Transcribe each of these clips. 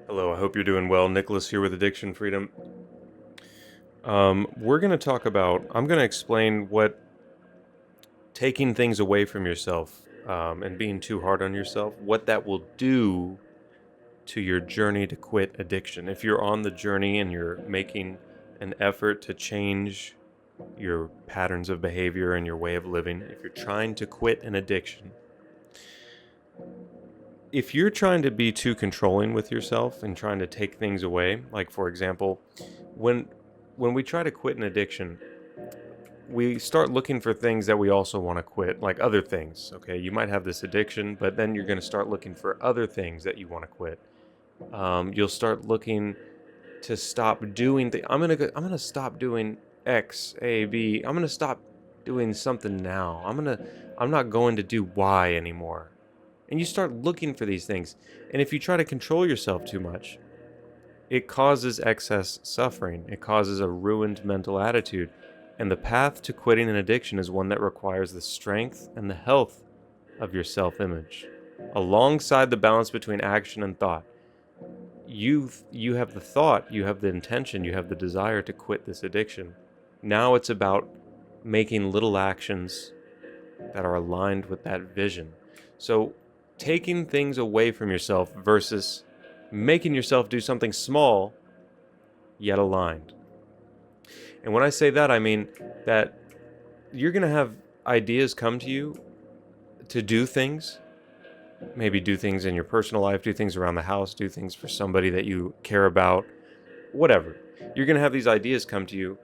Hello, I hope you're doing well. Nicholas here with Addiction Freedom. We're going to talk about, I'm going to explain what taking things away from yourself and being too hard on yourself, what that will do to your journey to quit addiction. If you're on the journey and you're making an effort to change your patterns of behavior and your way of living, if you're trying to quit an addiction, if you're trying to be too controlling with yourself and trying to take things away, like for example, when when we try to quit an addiction, we start looking for things that we also want to quit, like other things. Okay, you might have this addiction, but then you're going to start looking for other things that you want to quit. You'll start looking to stop doing the. I'm gonna stop doing X, A, B. I'm gonna stop doing something now. I'm not going to do Y anymore. And you start looking for these things. And if you try to control yourself too much, it causes excess suffering. It causes a ruined mental attitude. And the path to quitting an addiction is one that requires the strength and the health of your self image, alongside the balance between action and thought. You have the thought, you have the intention, you have the desire to quit this addiction. Now it's about making little actions that are aligned with that vision. So taking things away from yourself versus making yourself do something small yet aligned. And when I say that, I mean that you're going to have ideas come to you to do things, maybe do things in your personal life, do things around the house, do things for somebody that you care about, whatever. You're going to have these ideas come to you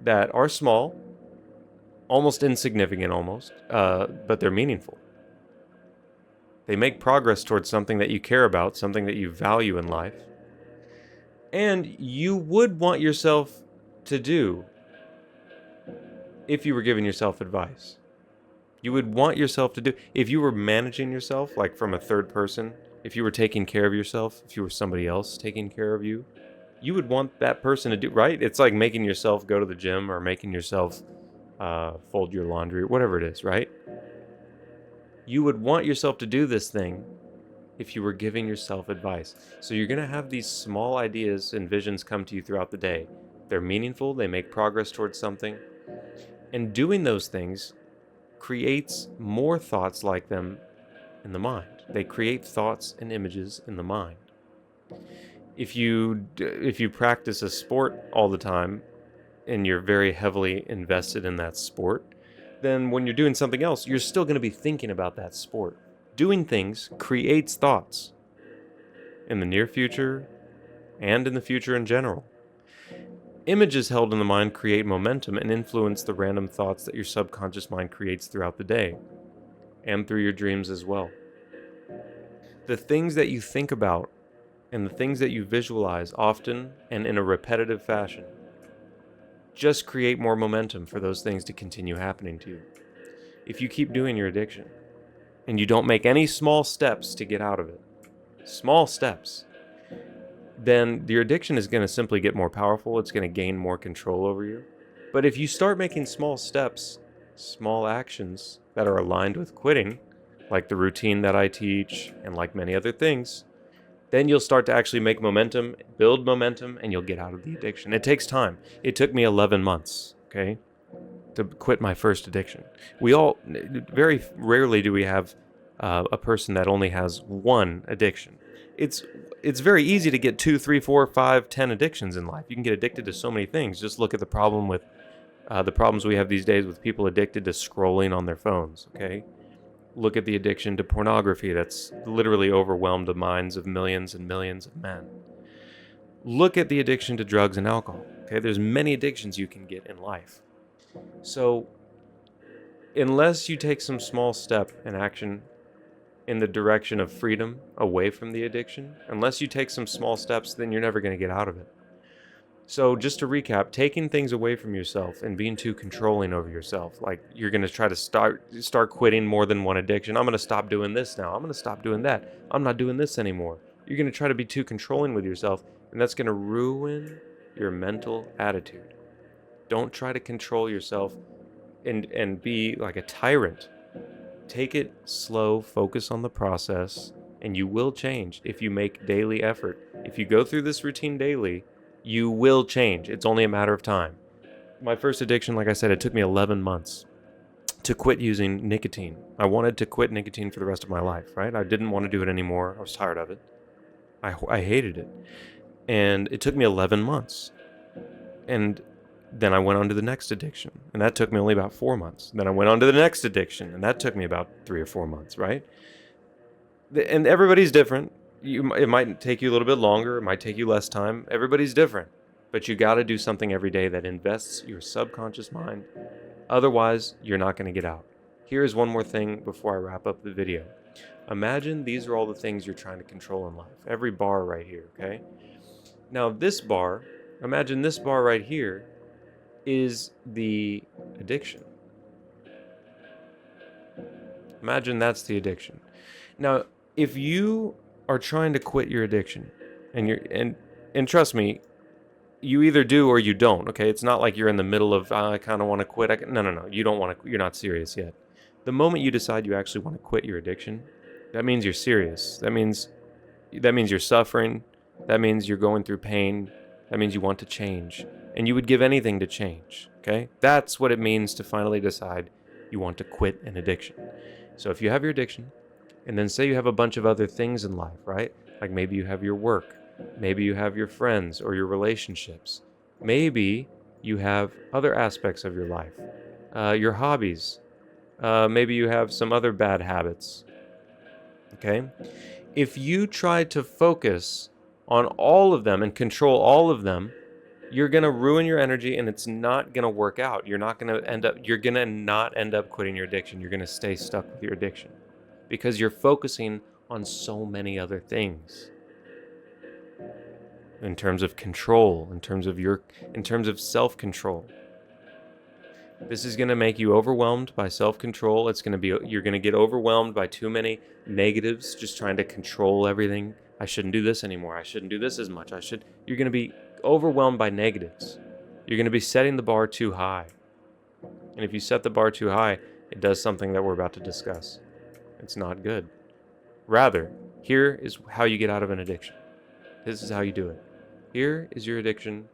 that are small, almost insignificant but they're meaningful. They make progress towards something that you care about, something that you value in life. And you would want yourself to do if you were giving yourself advice. You would want yourself to do, if you were managing yourself, like from a third person, if you were taking care of yourself, if you were somebody else taking care of you, you would want that person to do, right? It's like making yourself go to the gym or making yourself fold your laundry, or whatever it is, right? You would want yourself to do this thing if you were giving yourself advice. So you're going to have these small ideas and visions come to you throughout the day. They're meaningful, they make progress towards something. And doing those things creates more thoughts like them in the mind. They create thoughts and images in the mind. If you practice a sport all the time and you're very heavily invested in that sport, then when you're doing something else, you're still going to be thinking about that sport. Doing things creates thoughts in the near future and in the future in general. Images held in the mind create momentum and influence the random thoughts that your subconscious mind creates throughout the day and through your dreams as well. The things that you think about and the things that you visualize often and in a repetitive fashion just create more momentum for those things to continue happening to you. If you keep doing your addiction and you don't make any small steps to get out of it, small steps, then your addiction is going to simply get more powerful. It's going to gain more control over you. But if you start making small steps, small actions that are aligned with quitting, like the routine that I teach and like many other things, then you'll start to actually make momentum, build momentum, and you'll get out of the addiction. It takes time. It took me 11 months, okay, to quit my first addiction. Very rarely do we have a person that only has one addiction. It's very easy to get 2, 3, 4, 5, 10 addictions in life. You can get addicted to so many things. Just look at the problems we have these days with people addicted to scrolling on their phones, okay? Look at the addiction to pornography that's literally overwhelmed the minds of millions and millions of men. Look at the addiction to drugs and alcohol, okay? There's many addictions you can get in life. So, unless you take some small step in action in the direction of freedom away from the addiction, unless you take some small steps, then you're never going to get out of it. So just to recap, taking things away from yourself and being too controlling over yourself, like you're going to try to start quitting more than one addiction. I'm going to stop doing this now. I'm going to stop doing that. I'm not doing this anymore. You're going to try to be too controlling with yourself, and that's going to ruin your mental attitude. Don't try to control yourself and be like a tyrant. Take it slow, focus on the process, and you will change if you make daily effort. If you go through this routine daily, you will change. It's only a matter of time. My first addiction, like I said, it took me 11 months to quit using nicotine. I wanted to quit nicotine for the rest of my life, right? I didn't want to do it anymore. I was tired of it. I hated it. And it took me 11 months. And then I went on to the next addiction, and that took me only about 4 months. Then I went on to the next addiction, and that took me about 3 or 4 months, right? And everybody's different. It might take you a little bit longer. It might take you less time. Everybody's different. But you got to do something every day that invests your subconscious mind. Otherwise, you're not going to get out. Here's one more thing before I wrap up the video. Imagine these are all the things you're trying to control in life. Every bar right here, okay? Now this bar, imagine this bar right here is the addiction. Imagine that's the addiction. Now, if you are trying to quit your addiction, and trust me, you either do or you don't. Okay, it's not like you're in the middle of I kind of want to quit. No. You don't want to. You're not serious yet. The moment you decide you actually want to quit your addiction, that means you're serious. That means you're suffering. That means you're going through pain. That means you want to change, and you would give anything to change. Okay, that's what it means to finally decide you want to quit an addiction. So if you have your addiction, and then say you have a bunch of other things in life, right? Like maybe you have your work. Maybe you have your friends or your relationships. Maybe you have other aspects of your life, your hobbies. Maybe you have some other bad habits. Okay? If you try to focus on all of them and control all of them, you're going to ruin your energy and it's not going to work out. You're not going to not end up quitting your addiction. You're going to stay stuck with your addiction because you're focusing on so many other things. In terms of control, in terms of self-control. This is going to make you overwhelmed by self-control. You're going to get overwhelmed by too many negatives, just trying to control everything. I shouldn't do this anymore. I shouldn't do this as much. You're going to be overwhelmed by negatives. You're going to be setting the bar too high. And if you set the bar too high, it does something that we're about to discuss. It's not good. Rather, here is how you get out of an addiction. This is how you do it. Here is your addiction,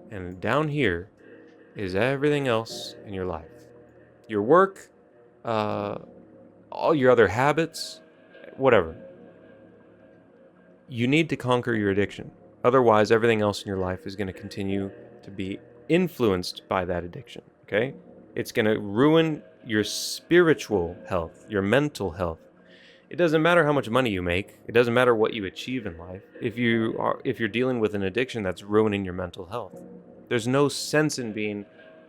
and down here is everything else in your life. Your work, all your other habits, whatever. You need to conquer your addiction. Otherwise, everything else in your life is going to continue to be influenced by that addiction, okay? It's going to ruin your spiritual health, your mental health. It doesn't matter how much money you make. It doesn't matter what you achieve in life. If you're dealing with an addiction that's ruining your mental health, there's no sense in being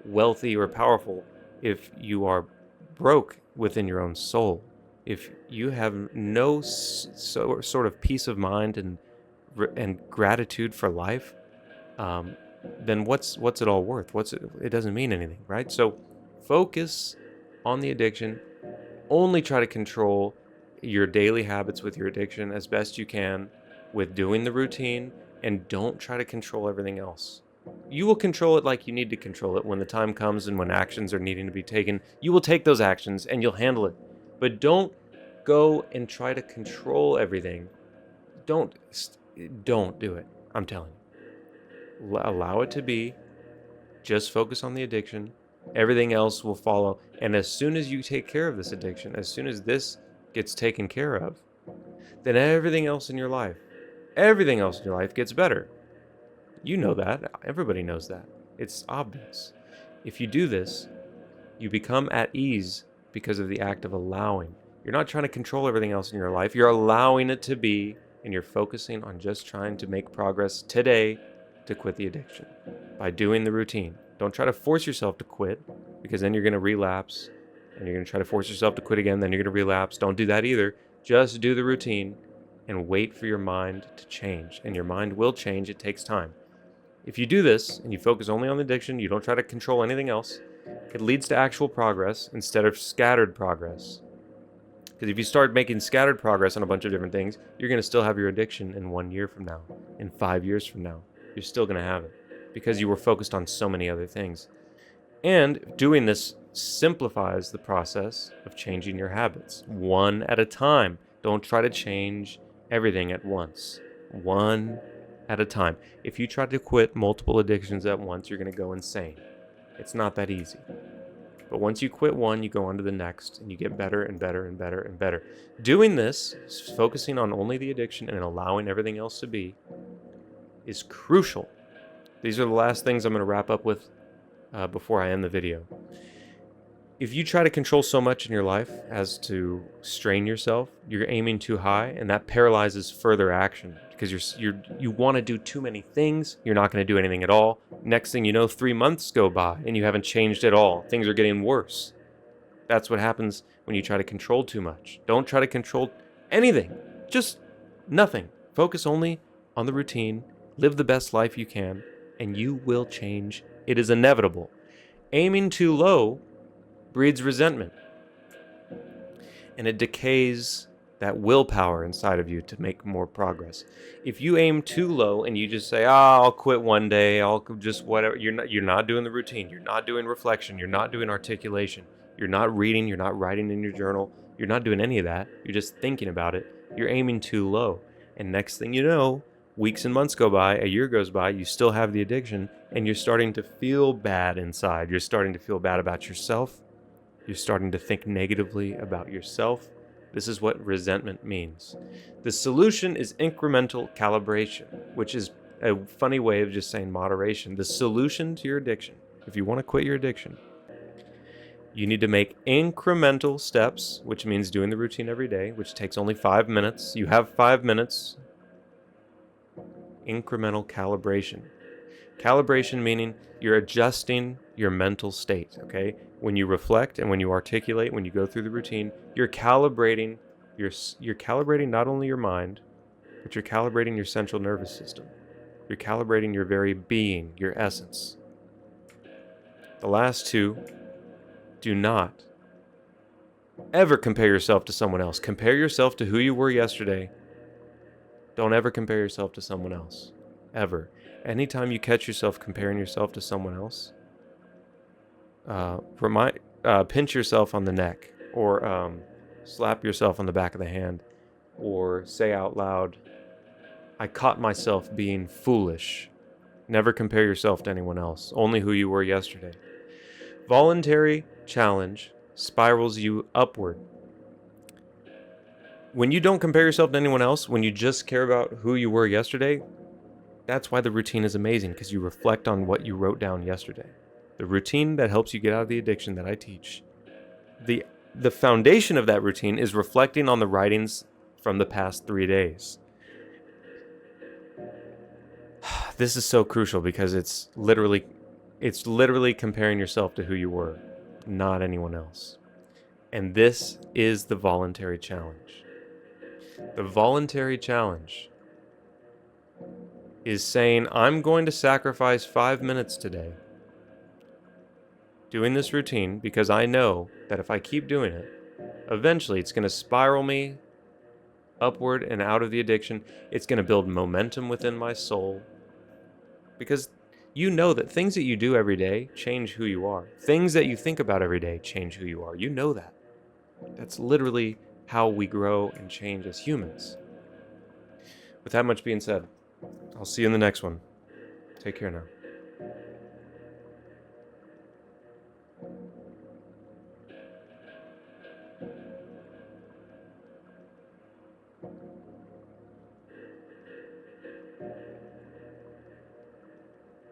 wealthy or powerful if you are broke within your own soul. If you have no sort of peace of mind and gratitude for life, then what's it all worth? It doesn't mean anything, right? So focus on the addiction. Only try to control your daily habits with your addiction as best you can with doing the routine, and don't try to control everything else. You will control it like you need to control it when the time comes and when actions are needing to be taken. You will take those actions and you'll handle it. But don't go and try to control everything. Don't do it. I'm telling you. Allow it to be. Just focus on the addiction. Everything else will follow. And as soon as you take care of this addiction, as soon as this gets taken care of, then everything else in your life gets better. You know that. Everybody knows that. It's obvious. If you do this, you become at ease because of the act of allowing. You're not trying to control everything else in your life. You're allowing it to be, and you're focusing on just trying to make progress today to quit the addiction by doing the routine. Don't try to force yourself to quit, because then you're going to relapse. And you're going to try to force yourself to quit again, then you're going to relapse. Don't do that either. Just do the routine and wait for your mind to change. And your mind will change. It takes time. If you do this and you focus only on the addiction, you don't try to control anything else, it leads to actual progress instead of scattered progress. Because if you start making scattered progress on a bunch of different things, you're going to still have your addiction in 1 year from now, in 5 years from now. You're still going to have it because you were focused on so many other things. And doing this simplifies the process of changing your habits one at a time. Don't try to change everything at once. One at a time. If you try to quit multiple addictions at once, you're going to go insane. It's not that easy. But once you quit one, you go on to the next, and you get better and better and better and better. Doing this, focusing on only the addiction and allowing everything else to be, is crucial. These are the last things I'm going to wrap up with before I end the video. If you try to control so much in your life as to strain yourself, you're aiming too high, and that paralyzes further action because you want to do too many things. You're not going to do anything at all. Next thing you know, 3 months go by and you haven't changed at all. Things are getting worse. That's what happens when you try to control too much. Don't try to control anything. Just nothing. Focus only on the routine. Live the best life you can, and you will change. It is inevitable. Aiming too low breeds resentment, and it decays that willpower inside of you to make more progress. If you aim too low and you just say, I'll quit one day, I'll just whatever, you're not doing the routine, you're not doing reflection, you're not doing articulation, you're not reading, you're not writing in your journal, you're not doing any of that, you're just thinking about it, you're aiming too low. And next thing you know, weeks and months go by, a year goes by, you still have the addiction, and you're starting to feel bad inside. You're starting to feel bad about yourself. You're starting to think negatively about yourself. This is what resentment means. The solution is incremental calibration, which is a funny way of just saying moderation. The solution to your addiction, if you want to quit your addiction, you need to make incremental steps, which means doing the routine every day, which takes only 5 minutes. You have 5 minutes. Incremental calibration. Calibration meaning you're adjusting your mental state, okay? When you reflect and when you articulate, when you go through the routine, you're calibrating not only your mind, but you're calibrating your central nervous system. You're calibrating your very being, your essence. The last two, do not ever compare yourself to someone else. Compare yourself to who you were yesterday. Don't ever compare yourself to someone else. Ever. Anytime you catch yourself comparing yourself to someone else, pinch yourself on the neck, or slap yourself on the back of the hand, or say out loud, I caught myself being foolish. Never compare yourself to anyone else, only who you were yesterday. Voluntary challenge spirals you upward. When you don't compare yourself to anyone else, when you just care about who you were yesterday, that's why the routine is amazing, because you reflect on what you wrote down yesterday. The routine that helps you get out of the addiction that I teach, the foundation of that routine is reflecting on the writings from the past 3 days. This is so crucial because it's literally comparing yourself to who you were, not anyone else. And this is the voluntary challenge. The voluntary challenge is saying, I'm going to sacrifice 5 minutes today doing this routine because I know that if I keep doing it, eventually it's going to spiral me upward and out of the addiction. It's going to build momentum within my soul, because you know that things that you do every day change who you are. Things that you think about every day change who you are. You know that. That's literally how we grow and change as humans. With that much being said, I'll see you in the next one. Take care now.